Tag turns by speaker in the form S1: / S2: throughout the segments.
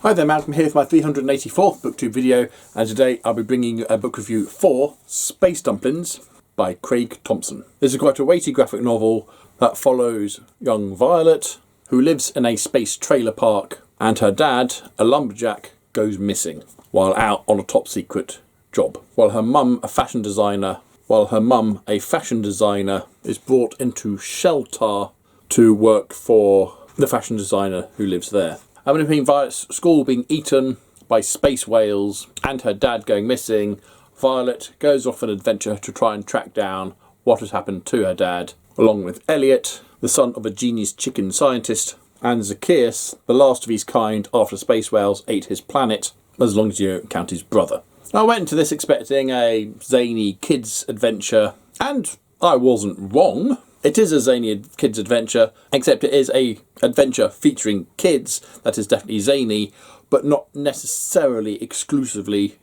S1: Hi there, Malcolm here for my 384th Booktube video, and today I'll be bringing you a book review for Space Dumplins by Craig Thompson. This is quite a weighty graphic novel that follows young Violet, who lives in a space trailer park, and her dad, a lumberjack, goes missing while out on a top secret job. While her mum, a fashion designer, is brought into Sheltar to work for the fashion designer who lives there. And between Violet's school being eaten by space whales and her dad going missing, Violet goes off an adventure to try and track down what has happened to her dad, along with Elliot, the son of a genius chicken scientist, and Zacchaeus, the last of his kind after space whales ate his planet, as long as you don't count his brother. I went into this expecting a zany kids adventure, and I wasn't wrong. It is a zany kids adventure, except it is a adventure featuring kids that is definitely zany, but not necessarily exclusively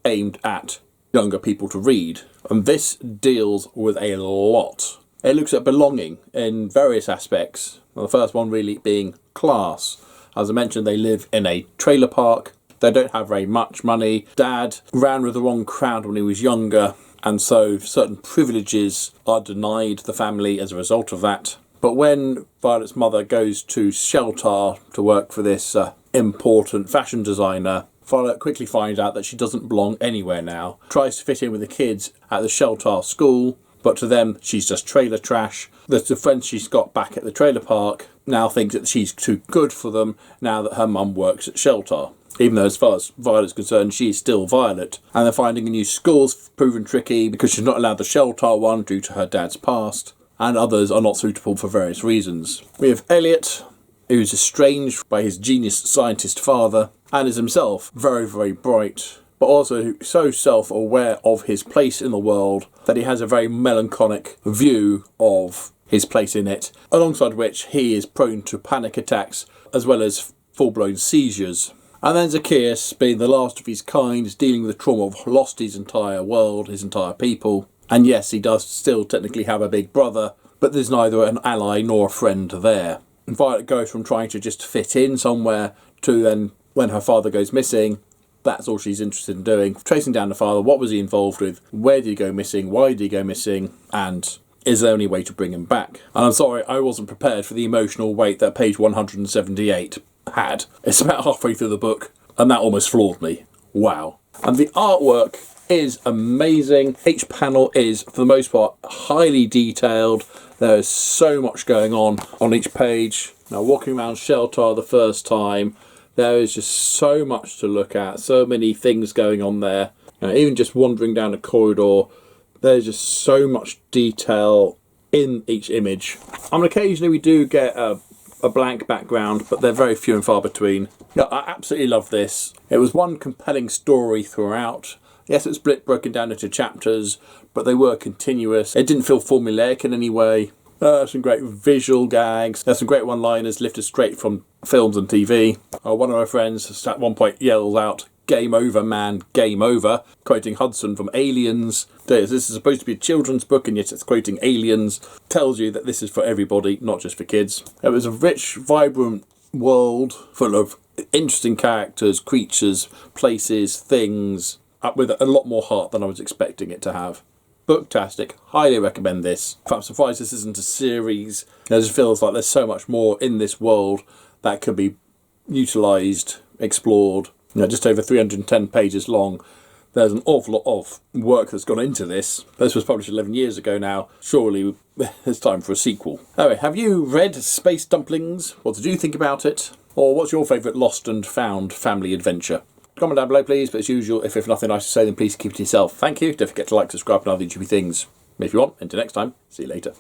S1: aimed at younger people to read. And this deals with a lot. It looks at belonging in various aspects. Well, the first one really being class. As I mentioned, they live in a trailer park. They don't have very much money. Dad ran with the wrong crowd when he was younger, and so certain privileges are denied the family as a result of that. But when Violet's mother goes to Sheltar to work for this important fashion designer, Violet quickly finds out that she doesn't belong anywhere now. Tries to fit in with the kids at the Sheltar school, but to them she's just trailer trash. The friends she's got back at the trailer park now think that she's too good for them now that her mum works at Sheltar. Even though as far as Violet's concerned, she's still Violet. And they're finding a new school's proven tricky because she's not allowed the Sheltar one due to her dad's past. And others are not suitable for various reasons. We have Elliot, who's estranged by his genius scientist father, and is himself very, very bright, but also so self-aware of his place in the world that he has a very melancholic view of his place in it, alongside which he is prone to panic attacks as well as full-blown seizures. And then Zacchaeus, being the last of his kind, is dealing with the trauma of lost his entire world, his entire people. And yes, he does still technically have a big brother, but there's neither an ally nor a friend there. And Violet goes from trying to just fit in somewhere to then, when her father goes missing, that's all she's interested in doing. Tracing down the father, what was he involved with, where did he go missing, why did he go missing, and is there any way to bring him back? And I'm sorry, I wasn't prepared for the emotional weight that page 178 had. It's about halfway through the book, and that almost floored me. Wow. And the artwork is amazing. Each panel is, for the most part, highly detailed. There is so much going on each page. Now, walking around Sheltar the first time, there is just so much to look at, so many things going on there. You know, even just wandering down a corridor, there's just so much detail in each image. And occasionally we do get a blank background, but they're very few and far between. Yeah, I absolutely love this. It was one compelling story throughout. Yes, it's broken down into chapters, but they were continuous. It didn't feel formulaic in any way. Some great visual gags. There's some great one-liners lifted straight from films and TV. One of my friends at one point yells out, "Game over, man, game over," quoting Hudson from Aliens. This is supposed to be a children's book, and yet it's quoting Aliens. Tells you that this is for everybody, not just for kids. It was a rich, vibrant world full of interesting characters, creatures, places, things, with a lot more heart than I was expecting it to have. Booktastic. Highly recommend this. I'm surprised this isn't a series. It just feels like there's so much more in this world that could be utilised, explored. You know, just over 310 pages long. There's an awful lot of work that's gone into this. This was published 11 years ago now. Surely it's time for a sequel. Anyway, have you read Space Dumplings? What did you think about it? Or what's your favourite lost and found family adventure? Comment down below, please. But as usual, if you have nothing nice to say, then please keep it to yourself. Thank you. Don't forget to like, subscribe, and other YouTube things. If you want, until next time, see you later.